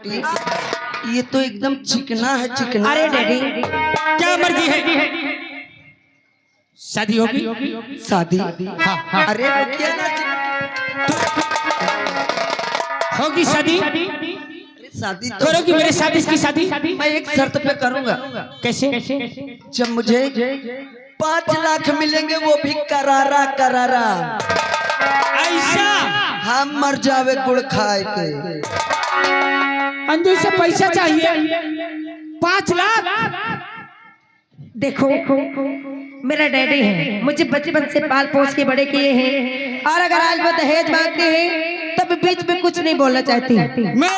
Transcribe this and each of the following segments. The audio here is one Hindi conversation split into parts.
बेटी, ये तो एकदम चिकना है, चिकना। अरे डैडी क्या मर्जी है? शादी होगी? शादी? हाँ हाँ अरे रुकिए ना, होगी शादी। शादी तो करोगी मेरे साथ इसकी शादी? मैं एक शर्त पे करूंगा। कैसे? जब मुझे 5 लाख मिलेंगे, वो भी करारा करारा। ऐसा? हम मर जावे गुड़ खाए के। अंजू से पैसा चाहिए 5 लाख। देखो मेरा डैडी है, मुझे बचपन से पाल पोस के बड़े किए हैं, और अगर आज वो दहेज मांगते हैं तब बीच में कुछ नहीं बोलना चाहती। मैं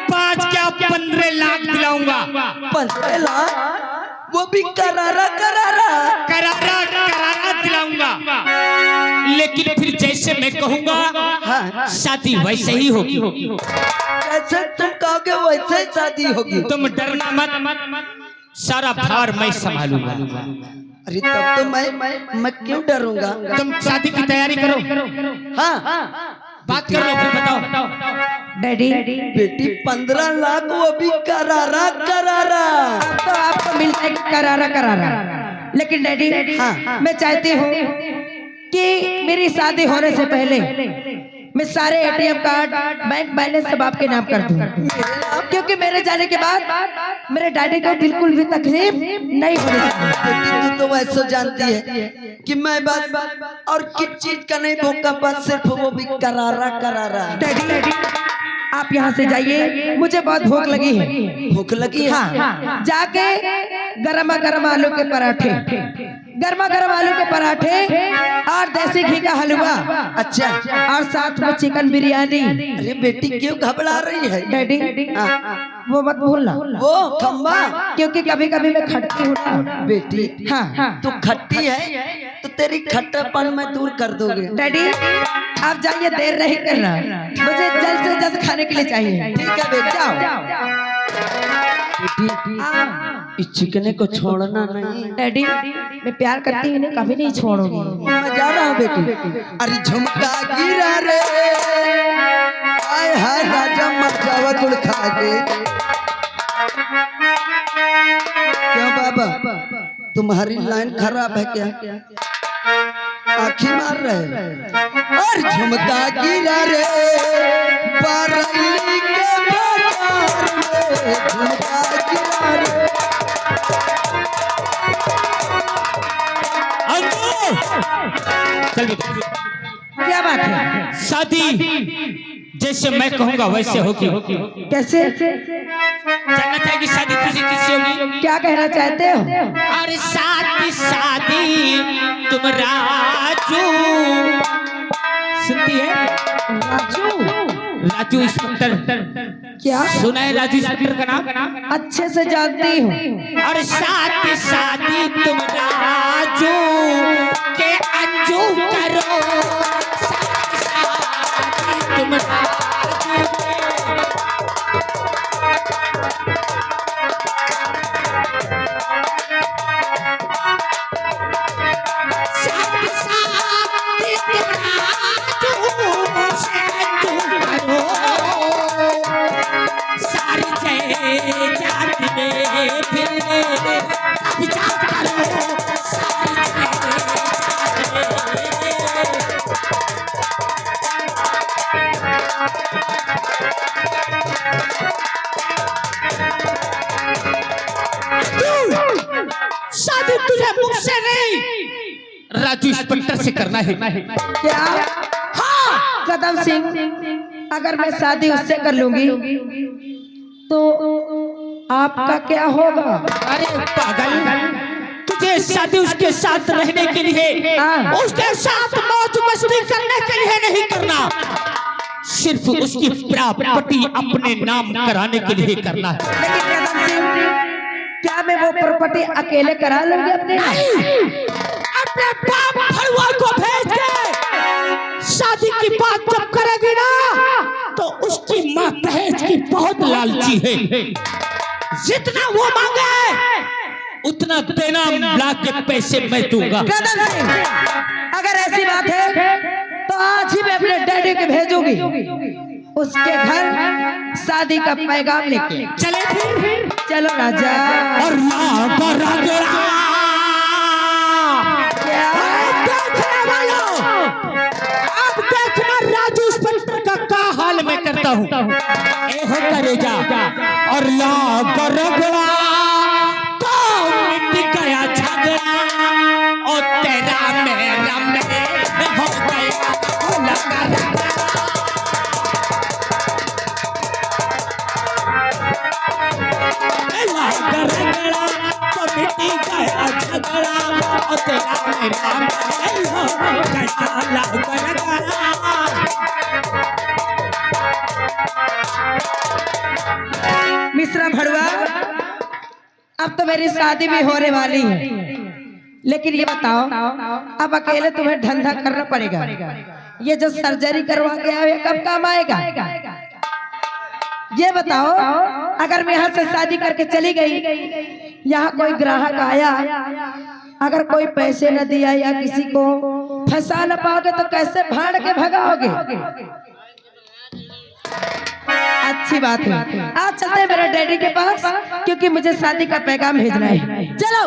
5 क्या 15 लाख दिलाऊंगा। 15 लाख? वो भी करारा करारा? करारा करारा दिलाऊंगा, लेकिन फिर जैसे मैं कहूंगा हाँ। शादी वैसे ही होगी। जैसे तुम कहोगे वैसे ही शादी होगी। तुम डरना मत, सारा भार मैं संभालूंगा। अरे तब तो मैं क्यों डरूंगा? तुम शादी की तैयारी करो। हाँ बात कर लो फिर बताओ। डैडी बेटी 15 लाख, वो भी करारा करारा। तो आपको मिलता है करारा करारा, लेकिन डैडी हाँ। मैं चाहती हूँ कि मेरी शादी होने से पहले मैं सारे एटीएम कार्ड, बैंक बैलेंस सब आपके नाम कर दूं, क्योंकि मेरे जाने के बाद मेरे डैडी को बिल्कुल भी तकलीफ नहीं होनी चाहिए। बेटी तू तो वैसे जानती है कि मैं बस और किस चीज का नहीं भूखा, बस सिर्फ वो भी करारा करारा। डैडी आप यहाँ से जाइए, मुझे बहुत भूख लगी है। भूख लगी है? हाँ, जाके गरमा गरम आलू के पराठे, गर्मा गर्म आलू के पराठे और देसी घी का हलवा, अच्छा, और साथ में चिकन बिरयानी। अरे बेटी क्यों घबरा रही है? डैडी वो मत भूलना, वो खम्बा, क्योंकि कभी कभी मैं खटती हूँ ना। बेटी हाँ तू खट्टी है तो तेरी खट्टापन मैं दूर कर दूंगी। डैडी आप जाइए, देर नहीं करना, मुझे जल्द से जल्द खाने के लिए चाहिए। ठीक है बेटा। बेटी इस चिकने को छोड़ना नहीं। डैडी मैं प्यार करती हूँ, कभी नहीं छोड़ूंगी। मैं जा रहा हूँ बेटी। अरे झुमका गिरा रे, आय हाय राजा मर जावा गुड़ खा के। क्यों बाबा, तुम्हारी लाइन खराब है क्या? आँखें मार रहे। और झुमका गिरा रे बारैली के बाजार में, झुमका गिरा रे। चल क्या बात है? शादी जैसे मैं कहूंगा वैसे होगी। कैसे? जानना चाहेगी शादी तुझे किससे होगी? क्या कहना चाहते हो? अरे शादी तुम राजू, सुनती है? राजू इंस्पेक्टर। क्या सुना है राजू इंस्पेक्टर का नाम? अच्छे से जानती हूँ। और शादी तुम राजू के अंजू करो, शादी तुम राजू शादी तुझे मुझसे नहीं राजू इंस्पेक्टर से करना है। क्या? हाँ कदम सिंह, अगर मैं शादी उससे कर लूंगी तो आपका क्या होगा? अरे पागल, तुझे शादी उसके साथ रहने के लिए, उसके साथ मौज मस्ती करने के लिए नहीं करना, सिर्फ उसकी प्रॉपर्टी अपने नाम कराने के लिए करना है। लेकिन कदम सिंह, क्या मैं वो प्रॉपर्टी अकेले करा लूंगी अपने? अपने बाप भड़ुआ को भेज के शादी की बात जब करेगी ना, तो उसकी माँ दहेज की बहुत लालची है, जितना वो मांगे उतना देना, लाख के पैसे मैं दूंगा। कदम सिंह, अगर ऐसी बात है तो आज ही मैं अपने डैडी के भेजूंगी। उसके घर शादी का पैगाम लेके चले फिर चलो राजा। और क्या देखने वालों, अब देखना राजू इंस्पेक्टर का हाल मैं करता हूँ। ए हो करेजा और रगड़ा तो मिट गया झगड़ा और तेरा मेरा मेल हो गया लगा रगड़ा। रगड़ा तो मिट गया झगड़ा और तेरा मेरा मेल हो गया लगा रगड़ा। मिश्रा भड़ुआ, अब तो मेरी शादी भी होने वाली है, लेकिन ये बताओ अब अकेले तुम्हें धंधा करना पड़ेगा। ये जो सर्जरी करवा के आए कब काम आएगा? ये बताओ, अगर मैं यहाँ से शादी करके चली गई, यहाँ कोई ग्राहक आया, अगर कोई पैसे न दिया या किसी को फंसा न पाओगे तो कैसे भाड़ के भगाओगे? अच्छी बात है, आज चलते हैं मेरे डैडी के पास, क्योंकि मुझे शादी का पैगाम भेजना है। चलो,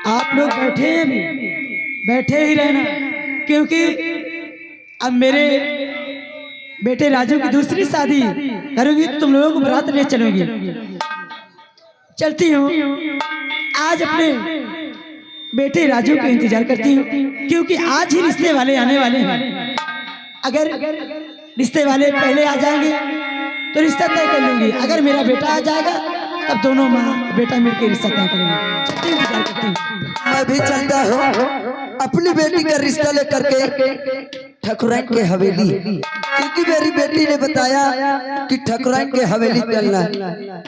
आप लोग बैठे हैं अभी? बैठे ही रहना, क्योंकि अब मेरे बेटे राजू की दूसरी शादी करूंगी तो तुम लोगों को बारात ले चलोगी। चलती हूँ, आज अपने बेटे राजू का इंतजार करती हूँ, क्योंकि आज ही रिश्ते वाले आने वाले हैं। अगर रिश्ते वाले पहले आ जाएंगे तो रिश्ता तय कर लूंगी, अगर मेरा बेटा आ जाएगा तब दोनों माँ बेटा मिलकर रिश्ता तय करेंगे। चलती हूँ, इंतजार करती हूँ। मैं भी चलता हूँ अपनी बेटी का रिश्ता लेकर के ठकुराइन के हवेली, क्योंकि मेरी बेटी ने बताया कि ठकुराइन के हवेली चलना है।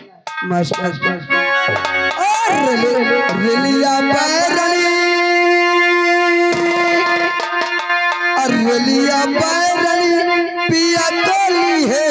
मास्टर रेलिया बैरनी, रेलिया बैरनी पिया कोली है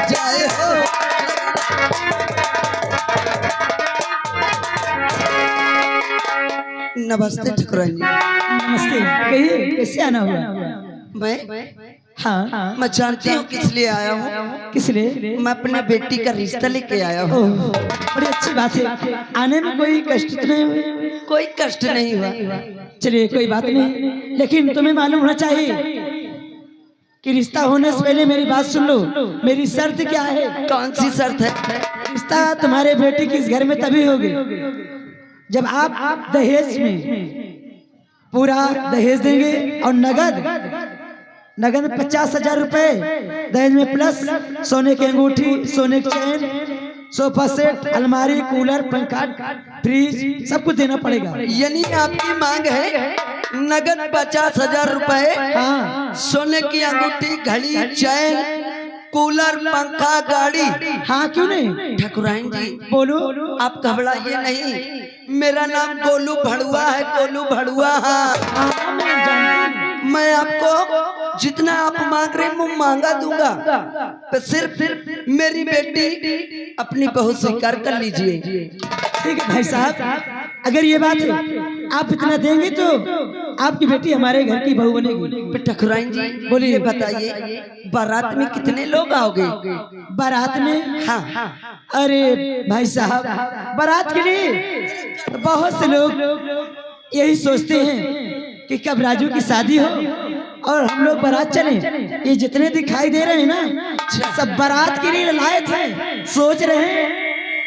जाए जाए हो। नमस्ते ठकुराइन। नमस्ते, कहिए कैसे आना हुआ? मैं हाँ, मैं जानती हूँ किस लिए आया हूँ। किस लिए? मैं अपने बेटी का रिश्ता लेके आया हूँ। बड़ी अच्छी बात है, आने में कोई कष्ट तो नहीं हुआ? कोई कष्ट नहीं हुआ। चलिए कोई बात नहीं, लेकिन तुम्हें मालूम होना चाहिए कि रिश्ता होने से पहले मेरी बात सुन लो। मेरी शर्त क्या है? कौन सी शर्त है? रिश्ता तुम्हारे बेटे के इस घर में तभी होगी जब आप दहेज में पूरा दहेज देंगे और नगद 50,000 रुपए दहेज में, प्लस सोने की अंगूठी, सोने की चैन, सोफा सेट, अलमारी, कूलर, पंखा, फ्रिज सब कुछ देना पड़ेगा। यानी आपकी मांग है नगद 50,000 रुपए, हाँ, सोने की अंगूठी, घड़ी, चैन, कूलर, पंखा, गाड़ी। हाँ क्यों नहीं? ठकुराइन जी बोलो। आप घबराइए नहीं, मेरा नाम गोलू भड़ुआ है। गोलू भड़ुआ। हाँ, मैं आपको जितना आप मांग रहे मैं मांगा दूंगा, तो सिर्फ मेरी बेटी अपनी बहू स्वीकार कर लीजिए। ठीक है भाई साहब, अगर ये बात है आप इतना देंगे तो आपकी बेटी हमारे घर की बहू बनेगी। ठकुराइन जी बोलिए, बताइए बारात में कितने लोग आओगे? बारात में? हाँ। अरे भाई साहब, बारात के लिए बहुत से लोग यही सोचते हैं कि कब राजू की शादी हो और हम लोग बारात चले। ये जितने दिखाई दे रहे हैं ना, सब बारात के लिए लाए थे। सोच रहे हैं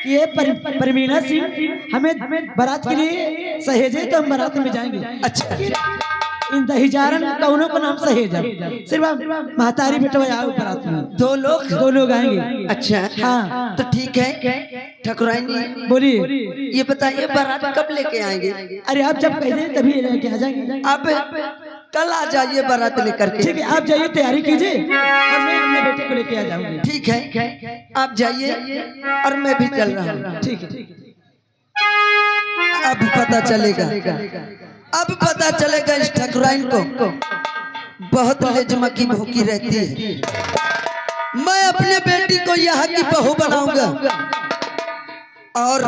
कि ये परवीना सिंह हमें बारात के लिए सहेजे तो हम बारात में जाएंगे। अच्छा इन दहीजारन कौनों का नाम सहेजा, सिर्फ महतारी बेटवा आओ बारात में। दो लोग आएंगे। अच्छा हाँ। तो ठीक है ठाकुराइन जी, बोलिए। ये बताइए बारात कब लेके आएंगे? अरे आप जब कह दें तभी लेके आ जाएंगे। आप कल आ जाइए बारात लेकर के। ठीक है, आप जाइए, तैयारी कीजिए और मैं अपने बेटे को लेके आ जाऊंगी। ठीक है, आप जाइए और मैं भी चल रहा हूँ। ठीक है। अब पता चलेगा इस ठाकुराइन को बहुत लेजमा की भूखी रहती है। मैं अपने बेटी को यहाँ की बहू बनाऊंगा और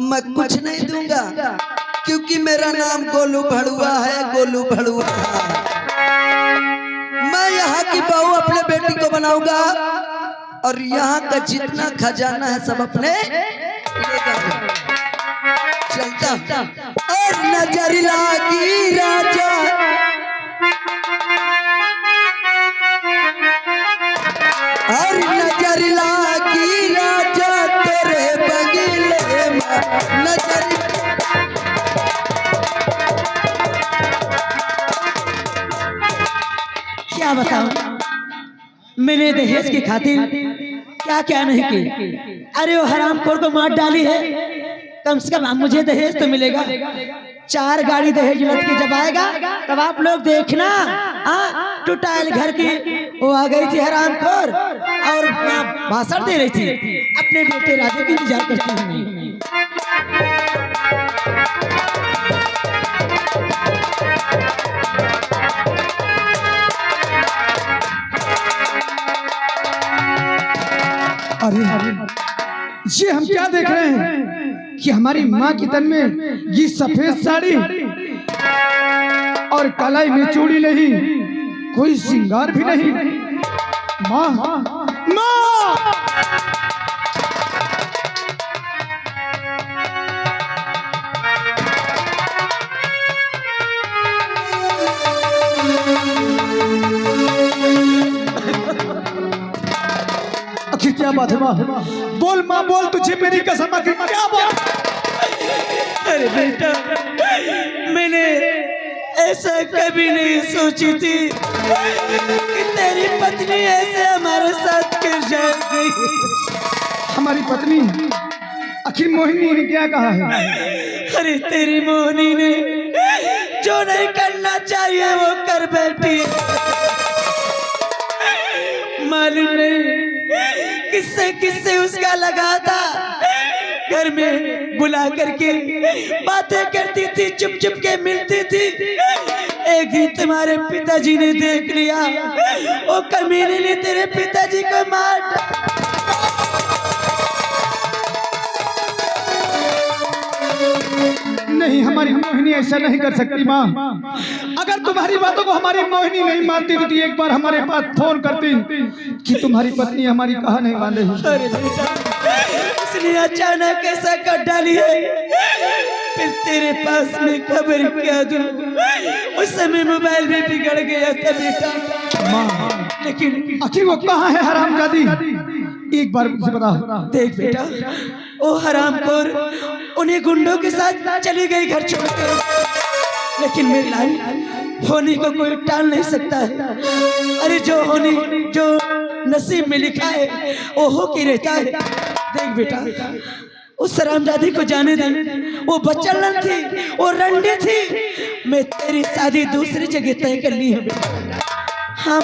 मैं कुछ नहीं दूंगा, क्योंकि मेरा नाम गोलू भड़ुआ है। गोलू भड़ुआ मैं यहाँ की बहू अपने बेटी को बनाऊंगा और यहाँ का जितना खजाना है सब अपने लेकर चलता। और नजर लागी राजा, और नजर लागी राजा तेरे बगीले में नजर। क्या बताऊं, मैंने दहेज की खातिर क्या क्या नहीं की। अरे वो हरामखोर को मार डाली है। कम से कम मुझे दहेज तो मिलेगा। 4 गाड़ी दहेज लट के जब आएगा तब आप लोग देखना। टूटाइल घर की वो आ गई थी हरामखोर और भाषण दे रही थी। अपने बेटे राजा की इंतजार करती हूँ। अरे ये हम क्या देख रहे हैं कि हमारी माँ की तन में ये सफेद साड़ी और कलाई में चूड़ी नहीं, कोई श्रृंगार भी नहीं। माँ, माँ! आखिर क्या बात है माँ? बोल माँ बोल, तुझे मेरी कसम, आखिर क्या बात? अरे बेटा, मैंने ऐसा कभी नहीं सोची थी कि तेरी पत्नी ऐसे हमारे साथ कर जाएगी। हमारी पत्नी आखिर मोहिनी ने क्या कहा है? अरे तेरी मोहिनी ने जो नहीं करना चाहिए वो कर बैठी। मालूम नहीं किससे किससे उसका लगा था। घर में बुला करके बातें करती थी, चुप चुप के मिलती थी। एक दिन तुम्हारे पिताजी ने देख लिया, वो कमीने ने तेरे पिताजी को मार डाला। नहीं, हमारी मोहिनी ऐसा नहीं कर सकती माँ। अगर तुम्हारी बातों को हमारी मोहिनी नहीं मानती तो एक बार हमारे पास फोन करती कि तुम्हारी पत्नी हमारी कहा नहीं मान रही। अरे बेटा, इसने अचानक ऐसा कर डाली है, फिर तेरे पास में खबर क्या दूं? उस समय मोबाइल भी बिगड़ गया था बेटा। माँ, लेकिन आखिर वो कहाँ है हरामजादी? एक बार मुझे बता। देख बेटा, वो हरामखोर उन्हीं गुंडों के साथ चली गई घर छोड़ के। लेकिन मेरी लाल होनी को कोई टाल नहीं सकता है। अरे जो होनी, जो नसीब में लिखा है वो हो के रहता है। देख बेटा, उस हरामजादी को जाने दे। वो बच्चलन थी, वो रंडी थी। मैं तेरी शादी दूसरी जगह तय कर ली है बेटा। हाँ,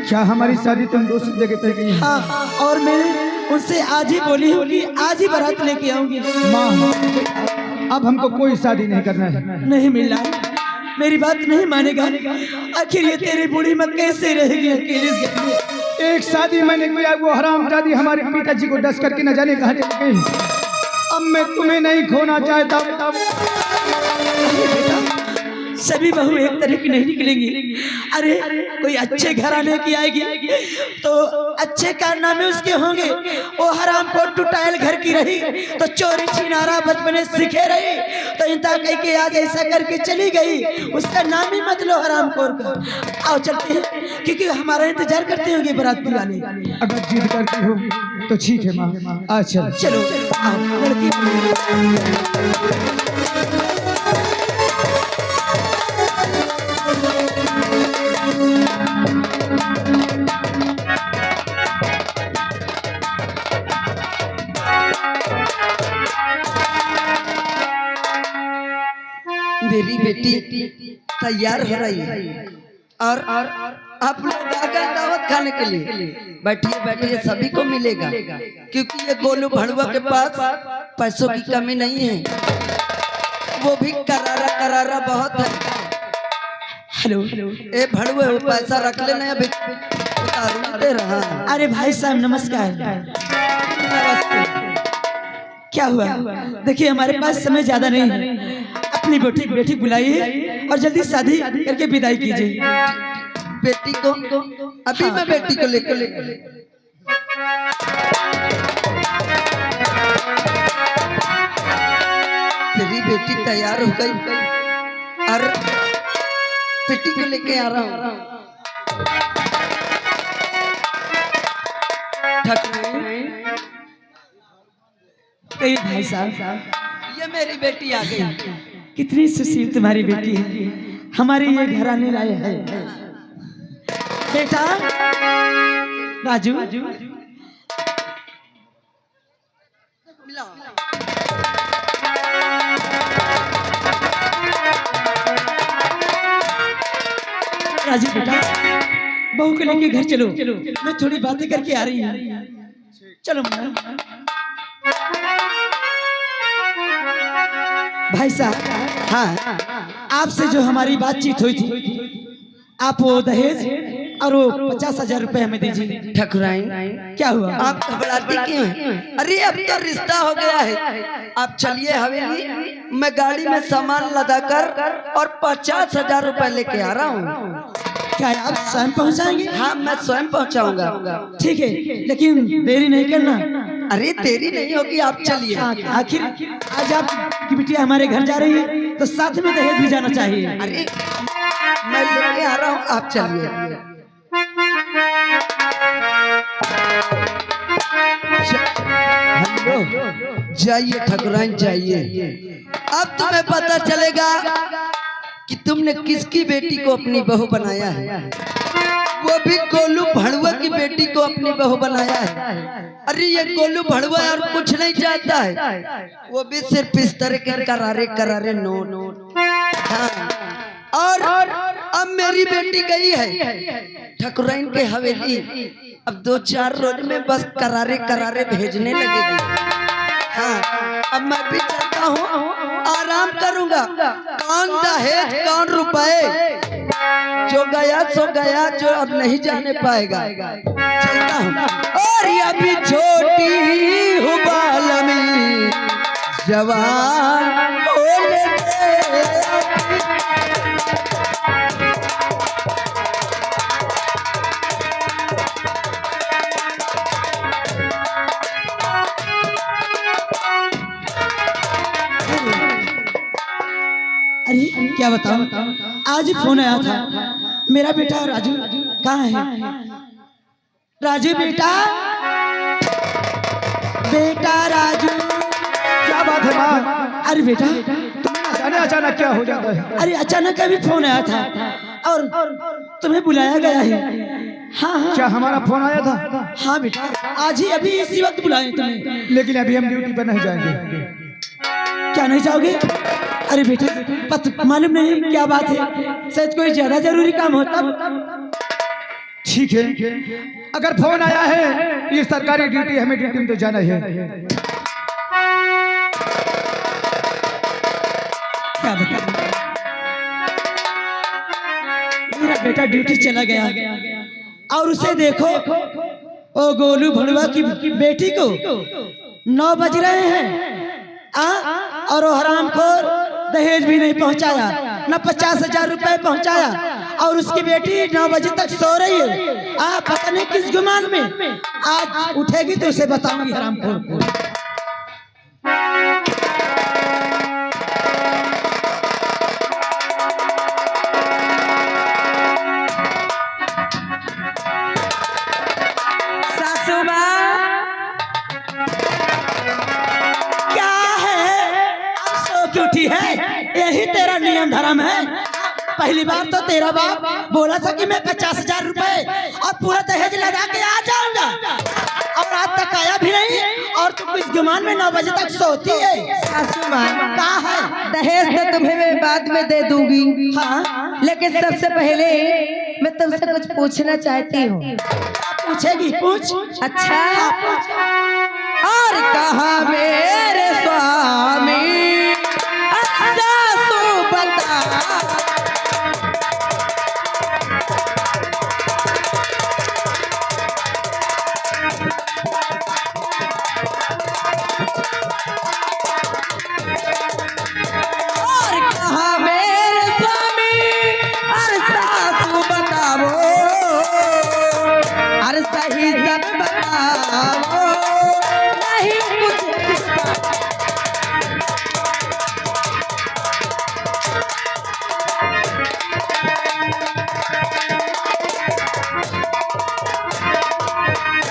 क्या हमारी शादी तुम दूसरी जगह तय की है? हाँ, और मैं उनसे आज ही बोली हूँ कि आज ही बारात लेके आऊंगी। माँ, अब हमको कोई शादी नहीं करना है। नहीं मिला, मेरी बात नहीं मानेगा। आखिर ये तेरी बूढ़ी माँ कैसे रहेगी अकेले इस घर में? एक शादी मैंने किया, वो हरामजादी हमारे पिताजी को डस करके न जाने कहाँ चली गई। अब मैं तुम्हें नहीं खोना चाहता। बेटा, सभी बहू एक तरह की नहीं निकलेंगी। अरे कोई अच्छे घराने की आएगी तो अच्छे कारनामे उसके होंगे। वो हराम को टुटाइल घर की रही तो चोरी छिनारा बचपने सीखे रही तो इंता कह के आज ऐसा करके चली गई, उसका नाम ही मत लो हराम खोर का। आओ चलते हैं क्योंकि हमारा इंतजार करते होंगे बाराती वाले। अगर जिद करती हो तो ठीक है माँ, अच्छा चलो आओ लड़की। मेरी बेटी तैयार हो रही है और आप लोग आ गए दावत खाने के लिए। बैठिए बैठिए, सभी को मिलेगा क्योंकि ये गोलू भड़ुआ के पास पैसों की कमी नहीं है, वो भी करारा करारा बहुत है। हेलो ए भड़ुए वो पैसा रख लेना, अभी उतारू दे रहा। अरे भाई साहब नमस्कार। क्या हुआ? देखिए हमारे पास समय ज्यादा नहीं है, अपनी बेटी बुलाइए और जल्दी शादी करके विदाई कीजिए। बेटी को अभी मैं बेटी को लेकर तेरी बेटी तैयार हो गई और बेटी को लेके आ रहा हूँ। भाई साहब ये मेरी बेटी आ गई। कितनी सुशील तुम्हारी बेटी है, हमारे ये घराने लाए है। बेटा राजू राजू बेटा बहू को लेके घर चलो, मैं थोड़ी बातें करके आ रही हूँ। चलो भाई साहब, हाँ आपसे जो हमारी बातचीत हुई थी, आप वो दहेज और वो 50,000 रुपए हमें दीजिए। ठकुराइन क्या हुआ? आप घबराती क्यों हैं? अरे अब तो रिश्ता हो गया है, आप चलिए हवेली, मैं गाड़ी में सामान लदा कर और 50,000 रुपए लेके आ रहा हूँ। क्या आप स्वयं पहुंचाएंगे? हाँ मैं स्वयं पहुंचाऊंगा। ठीक है लेकिन देरी नहीं करना। अरे देरी नहीं होगी, आप चलिए। आखिर आज आपकी बिटिया हमारे घर जा रही है तो साथ में दहेज भी जाना चाहिए। अरे मैं लेके आ रहा हूँ, आप चलिए। हेलो जाइए ठकुराइन जाइए, अब तुम्हें पता चलेगा कि तुमने किसकी बेटी को अपनी बहू बनाया है। वो भी गोलू भड़ुआ की बेटी को अपनी बहू बनाया है। अरे ये गोलू भड़ुआ और कुछ नहीं चाहता है, वो भी सिर्फ इस तरह के करारे करारे नोट। हाँ और अब मेरी बेटी गई है ठकुराइन के हवेली, अब 2-4 रोज में बस करारे करारे भेजने लगेगी। हाँ अब मैं भी चलता हूँ, आराम करूंगा। कौन दहेज कौन रुपए, जो गया सो गया, जो अब नहीं जाने पाएगा। चलता हूँ और अभी छोटी हूँ बाल में जवान होने दे। अरे क्या बताऊं, आज ही फोन आया था, मेरा बेटा राजू कहाँ है? राजू बेटा, बेटा राजू। क्या बात है माँ? अरे बेटा तुम्हें अचानक क्या हो जाता है? अरे अचानक अभी फोन आया था और तुम्हें बुलाया गया है। हाँ हाँ क्या हमारा फोन आया था? हाँ बेटा आज ही अभी इसी वक्त बुलाए तुम्हें। लेकिन अभी हम ड्यूटी पर नहीं जाएंगे। क्या नहीं जाओगे? अरे बेटा मालूम नहीं क्या बात है, शायद कोई ज्यादा जरूरी काम होता। ठीक है, अगर फोन आया है ये सरकारी ड्यूटी, हमें ड्यूटी में तो जाना है। क्या बता, मेरा बेटा ड्यूटी चला गया और उसे देखो ओ गोलू भड़ुआ की बेटी को 9 बज रहे हैं और वो हरामखोर दहेज भी नहीं पहुंचाया। न 50,000 रुपए पहुंचाया, और उसकी बेटी 9 बजे तक सो रही है। आप पता नहीं किस गुमान में, आज उठेगी तो उसे बताऊंगी हरामखोर को। सासू माँ, क्या है, अब सो के उठी है? यही तेरा नियम धर्म है। पहली बार तो तेरा बाप बोला था कि मैं 50,000 रुपए और पूरा दहेज लगा के आ जाऊंगा, और आज तक आया भी नहीं, और तू इस गुमान में 9 बजे तक सोती है। सासू माँ, क्या है? दहेज तो तुम्हें मैं बाद में दे दूंगी, हाँ, लेकिन सबसे पहले मैं तुमसे कुछ पूछना चाहती हूँ। पूछेगी, पूछ। अच्छा, हाँ, पूछ। और कहा मेरे स्वामी, अच्छा तू बता। और कहा मेरे स्वामी, अरे सासू बताओ, अरे सही सब बताओ, नहीं कुछ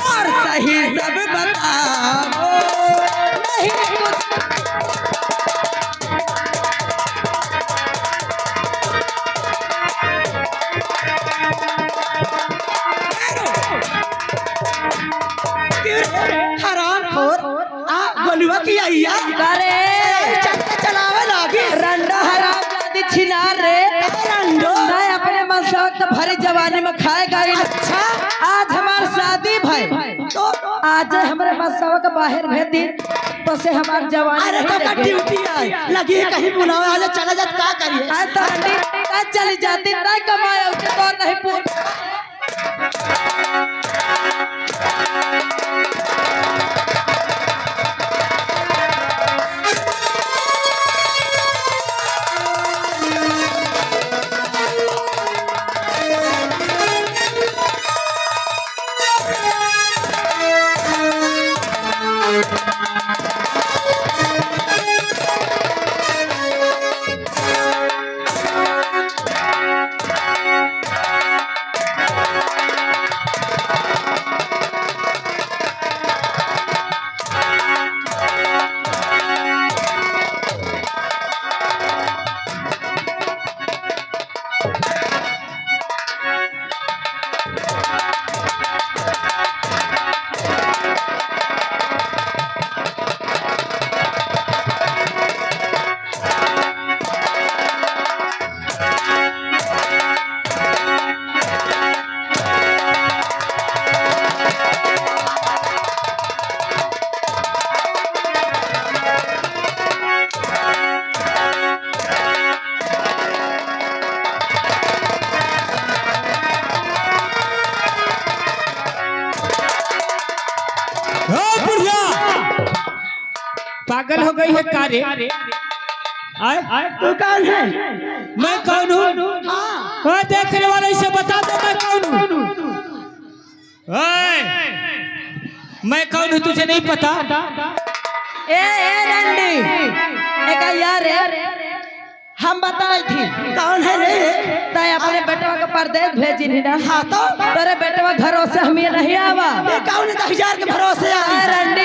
और सही सब बताओ, नहीं कुछ हरामखोर, गोलुआ की आइया करे चलते चलावे लागी। रंडो हराम जाती छिनार रे, रंडो मैं अपने मन से वक्त भरी जवानी में खाएगा ही। अच्छा, आज हमार शादी भाई, तो आज हमारे मसावा का बाहर भेज दी तो से हमार जवानी अरे नहीं तो लगे। ड्यूटी आई लगी है, कहीं बुलाओ, आज चला जा, क्या करिए? आज तो हड्डी आज चली जाती, नहीं कमाए उसे तो नहीं पूछ। पागल हो गई है कारे? आए तू कौन है? मैं कौन हूँ? हाँ, देखने वाले से बता दो मैं कौन हूँ। मैं कौन हूँ तुझे नहीं पता? ए रंडी, एक यार हम बताई थी कौन है रे? तय अपने बेटवा का परदेश भेजी नहीं ना। हाँ, तो तेरे बेटवा घरों से हम ये नहीं आवा। ये कौन है 10,000 के भरोसे आई? रंडी